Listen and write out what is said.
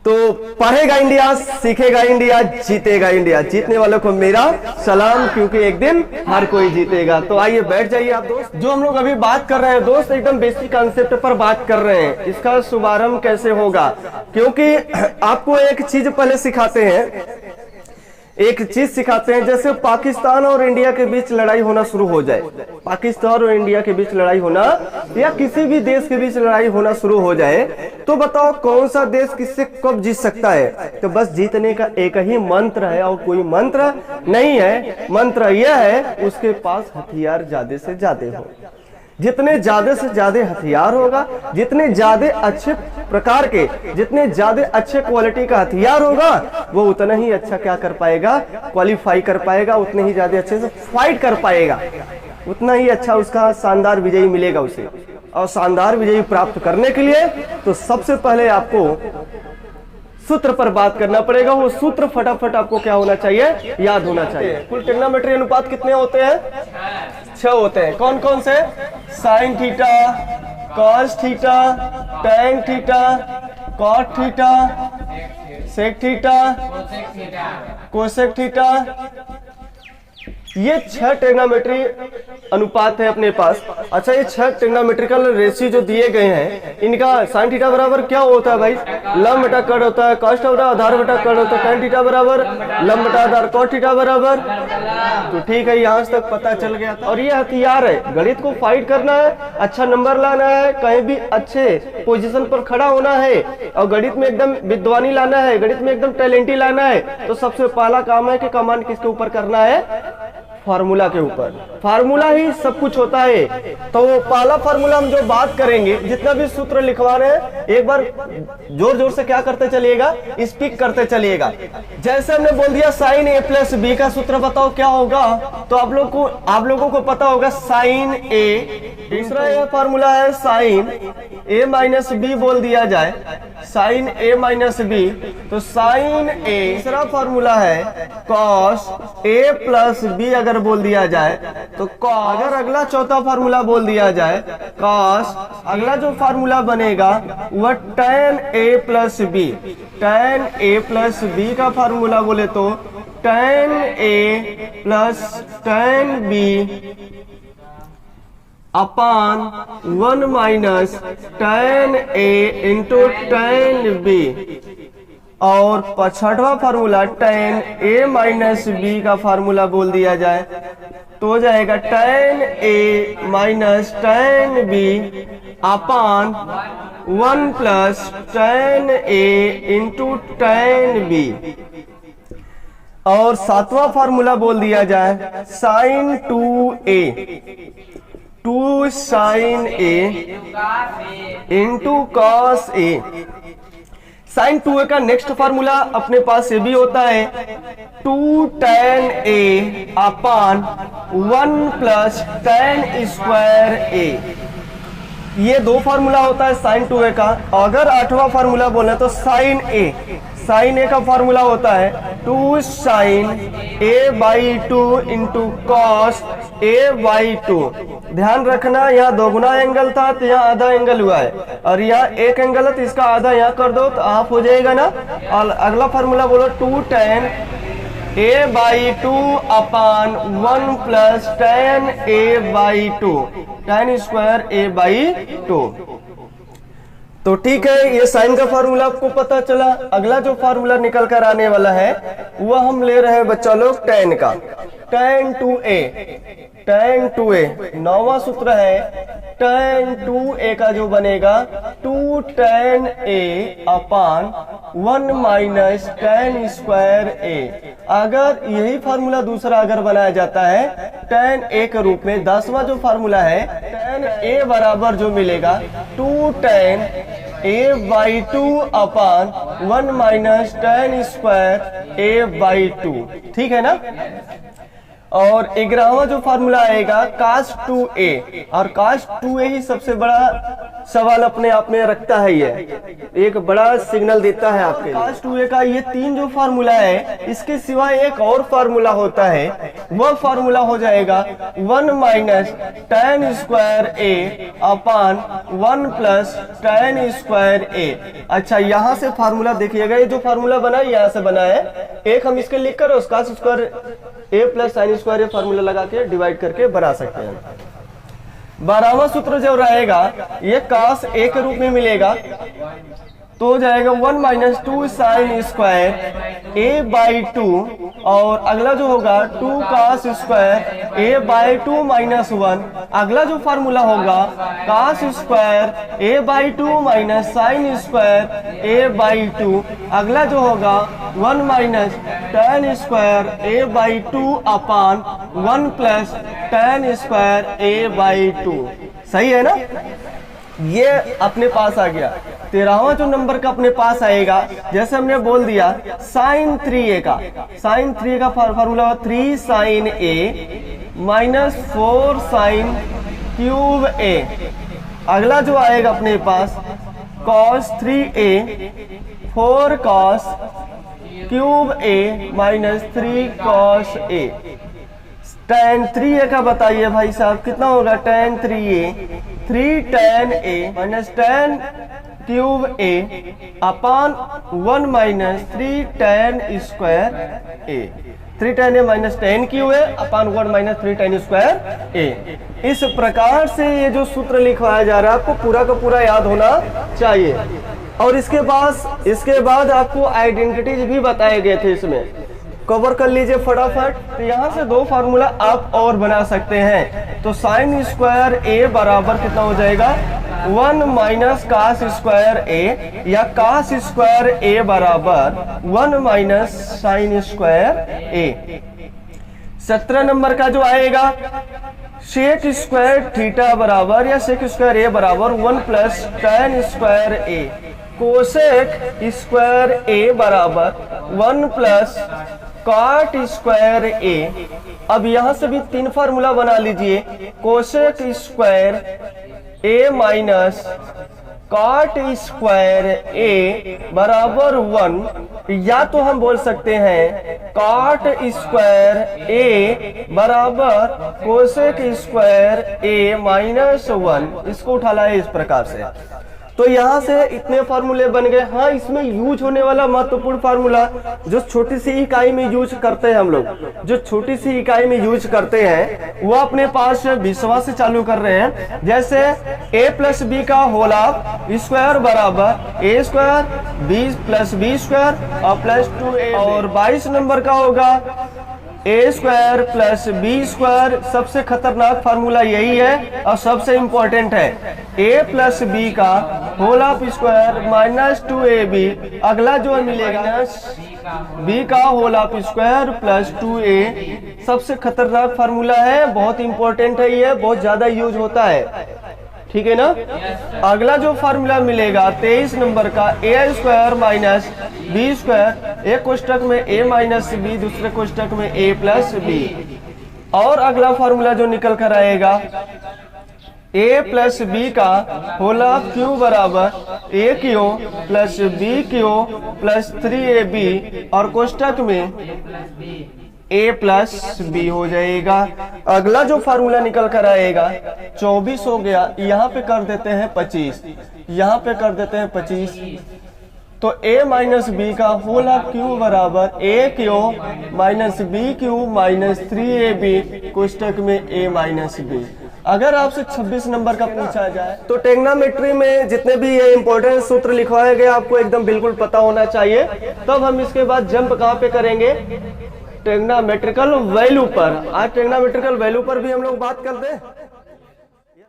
तो पढ़ेगा इंडिया, सीखेगा इंडिया, जीतेगा इंडिया। जीतने वालों को मेरा सलाम, क्योंकि एक दिन हर कोई जीतेगा। तो आइए बैठ जाइए आप दोस्त। जो हम लोग अभी बात कर रहे हैं दोस्त, एकदम बेसिक कॉन्सेप्ट पर बात कर रहे हैं। इसका शुभारंभ कैसे होगा, क्योंकि आपको एक चीज पहले सिखाते हैं, जैसे पाकिस्तान और इंडिया के बीच लड़ाई होना शुरू हो जाए, पाकिस्तान और इंडिया के बीच लड़ाई होना या किसी भी देश के बीच लड़ाई होना शुरू हो जाए, तो बताओ कौन सा देश किससे कब जीत सकता है। तो बस जीतने का एक ही मंत्र है और कोई मंत्र नहीं है। मंत्र यह है, उसके पास हथियार ज्यादा से ज्यादा हो। जितने ज्यादा से ज्यादा हथियार होगा, जितने ज्यादा अच्छे प्रकार के, जितने ज्यादा अच्छे क्वालिटी का हथियार होगा, वो उतना ही अच्छा क्या कर पाएगा, क्वालिफाई कर पाएगा, उतने ही ज्यादा अच्छे से फाइट कर पाएगा, उतना ही अच्छा उसका शानदार विजयी मिलेगा उसे। और शानदार विजयी प्राप्त करने के लिए तो सबसे पहले आपको सूत्र पर बात करना पड़ेगा। वो सूत्र फटाफट आपको क्या होना चाहिए, याद होना चाहिए। कुल ट्रिग्नोमेट्री अनुपात कितने होते हैं? 6 होते हैं। कौन कौन से? Sine theta, cos theta, tan theta, cot theta, sec theta, cosec theta. ये 6 ट्रिग्नोमेट्री अनुपात है अपने पास। अच्छा, ये 6 ट्रिग्नोमेट्रिकल रेशियो जो दिए गए हैं, इनका साइन थीटा बराबर क्या होता है भाई? लंब बटा कट होता है। कॉस थीटा आधार बटा कट होता है। टैन थीटा बराबर लंब बटा आधार। कॉट थीटा बराबर, तो ठीक है, यहाँ तक पता चल गया। और ये हथियार है, गणित को फाइट करना है, अच्छा नंबर लाना है, कहीं भी अच्छे पोजीशन पर खड़ा होना है, और गणित में एकदम विद्वानी लाना है, गणित में एकदम टैलेंटी लाना है, तो सबसे पहला काम है कि कमांड किसके ऊपर करना है? फार्मूला के ऊपर। फार्मूला ही सब कुछ होता है। तो पहला फार्मूला हम जो बात करेंगे, जितना भी सूत्र लिखवा रहे हैं, एक बार जोर जोर से क्या करते चलिएगा, स्पीक करते चलिएगा। जैसे हमने बोल दिया साइन ए प्लस बी का सूत्र बताओ क्या होगा, तो आप लोगों को पता होगा साइन ए। दूसरा यह फार्मूला है साइन ए माइनस बी बोल दिया जाए, साइन ए माइनस बी, तो साइन ए। तीसरा फार्मूला है कॉस ए प्लस बी अगर बोल दिया जाए तो कॉस। अगर अगला चौथा फार्मूला बोल दिया जाए कॉस, अगला जो फार्मूला बनेगा वह tan A plus B. Tan A plus B का फार्मूला बोले तो tan A plus tan B upon 1 minus tan A into tan B. और 6वां formula tan A minus B का फार्मूला बोल दिया जाए तो हो जाएगा tan A minus tan B upon 1 plus tan A into tan B. और 7वां फार्मूला बोल दिया जाए साइन 2a, 2 साइन ए इंटू कॉस ए। साइन 2a का नेक्स्ट फार्मूला अपने पास ये भी होता है 2 tan A upon 1 plus tan square ए। ये 2 फार्मूला होता है साइन 2a का। अगर 8वां फार्मूला बोले तो साइन ए, साइन ए का फार्मूला होता है 2 sine A by 2 into cos A by 2। ध्यान रखना, यहाँ दोगुना एंगल था तो यहाँ आधा एंगल हुआ है, और यहाँ एक एंगल है तो इसका आधा यहाँ कर दो तो हाफ हो जाएगा ना। और अगला फार्मूला बोलो 2 tan A by 2 upon 1 plus tan A by 2, tan square A by 2। तो ठीक है, ये साइन का फार्मूला आपको पता चला। अगला जो फार्मूला निकल कर आने वाला है वह हम ले रहे हैं बच्चा लोग टैन का, टैन 2a। टैन 2a 9वां सूत्र है टैन 2a का जो बनेगा 2 tan A upon 1 minus tan square ए। अगर यही फार्मूला दूसरा अगर बनाया जाता है टैन ए के रूप में, 10वां जो फार्मूला है टैन ए बराबर जो मिलेगा 2 tan A by 2 upon 1 minus tan square A by 2। ठीक है ना। और 11वां जो फार्मूला आएगा cos 2a, और cos 2a ही सबसे बड़ा सवाल अपने आप में रखता है, ये एक बड़ा सिग्नल देता है आपके। cos 2a का ये 3 जो फार्मूला है, इसके सिवा एक और फार्मूला होता है, वह फार्मूला हो जाएगा 1 minus tan square a upon 1 plus tan square a। अच्छा, यहाँ से फार्मूला देखिएगा, ये जो फार्मूला बना है यहाँ से बना है, एक हम इसके लिख कर उसका square a plus sine square formula लगा के डिवाइड करके बना सकते हैं। 12वां सूत्र जो रहेगा ये cos a के रूप में मिलेगा, तो हो जाएगा 1 minus 2 sine square a by 2, और अगला जो होगा 2 cos square a by 2 minus 1। अगला जो फार्मूला होगा cos square a by 2 minus sine square a by 2। अगला जो होगा 1 minus tan square a by 2 upon 1 plus tan square a by 2। सही है ना, ये अपने पास आ गया। 13वां जो नंबर का अपने पास आएगा, जैसे हमने बोल दिया साइन 3a का, साइन 3 का formula 3 sine a minus 4 sine cube a। अगला जो आएगा अपने पास cos 3a 4 cos cube a minus 3 cos a। tan 3a का बताइए भाई साहब कितना होगा, tan 3a 3 tan a minus tan cube a upon 1 minus 3 tan square a। 3 tan a minus tan cube a upon 1 minus 3 tan square a। इस प्रकार से ये जो सूत्र लिखवाया जा रहा है आपको पूरा का पूरा याद होना चाहिए। और इसके बाद आपको आइडेंटिटीज भी बताए गए थे, इसमें कवर कर लीजिए फटाफट। तो यहाँ से 2 फार्मूला आप और बना सकते हैं। तो साइन स्क्वायर a बराबर कितना हो जाएगा 1 माइनस cos स्क्वायर a, या cos स्क्वायर a बराबर 1 minus sine square a। 17 number का जो आएगा सेक स्क्वायर थीटा बराबर या सेक स्क्वायर a बराबर 1 plus tan square a। Cosec square a बराबर 1 प्लस कॉट स्क्वायर a। अब यहां से भी 3 फार्मूला बना लीजिए, cosec square a minus cot square a बराबर 1, या तो हम बोल सकते हैं कॉट स्क्वायर a बराबर कोसेक स्क्वायर a माइनस 1। इसको उठा लाए इस प्रकार से। तो यहाँ से इतने फार्मूले बन गए। हाँ, इसमें यूज होने वाला महत्वपूर्ण फार्मूला जो छोटी सी इकाई में यूज करते हैं, हम लोग जो छोटी सी इकाई में यूज करते हैं वो अपने पास 20वां से चालू कर रहे हैं। जैसे a प्लस बी का होल ऑफ स्क्वायर बराबर a square b plus B square और प्लस 2a। और 22 नंबर का होगा a square plus B square. सबसे खतरनाक फार्मूला यही है और सबसे इंपॉर्टेंट है, a प्लस बी का whole of square minus 2ab। अगला जो मिलेगा b का whole of square plus 2a। सबसे खतरनाक फार्मूला है, बहुत इंपॉर्टेंट है, ये बहुत ज्यादा यूज होता है, ठीक है ना। अगला जो फार्मूला मिलेगा 23 नंबर का a square minus B square, एक कोष्टक में a माइनस बी, दूसरे कोष्टक में a प्लस बी। और अगला फार्मूला जो निकल कर आएगा a प्लस बी का होल ऑफ क्यू बराबर a cube plus B cube plus 3ab, और कोष्टक में a प्लस बी हो जाएगा। अगला जो फार्मूला निकल कर आएगा 24 हो गया, यहाँ पे कर देते हैं 25, यहाँ पे कर देते हैं 25। तो a माइनस बी का होल ऑफ क्यू बराबर a cube minus B cube minus 3ab, कोष्टक में a माइनस बी। अगर आपसे 26 नंबर का पूछा जाए तो ट्रिग्नोमेट्री में जितने भी ये इंपॉर्टेंट सूत्र लिखवाए गए आपको एकदम बिल्कुल पता होना चाहिए। तब हम इसके बाद जंप कहाँ पे करेंगे, ट्रिग्नोमेट्रिकल वैल्यू पर। आज ट्रिग्नोमेट्रिकल वैल्यू पर भी हम लोग बात करते हैं।